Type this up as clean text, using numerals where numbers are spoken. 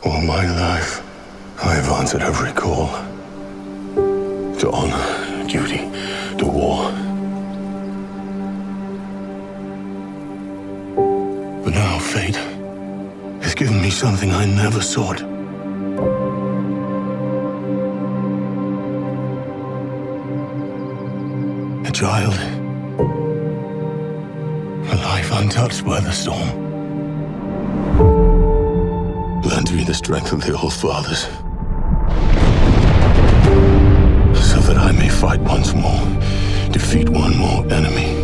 All my life, I have answered every call. To honor, duty, to war. But now fate has given me something I never sought. A child. A life untouched by the storm. Lend me the strength of the old fathers, so that I may fight once more, defeat one more enemy.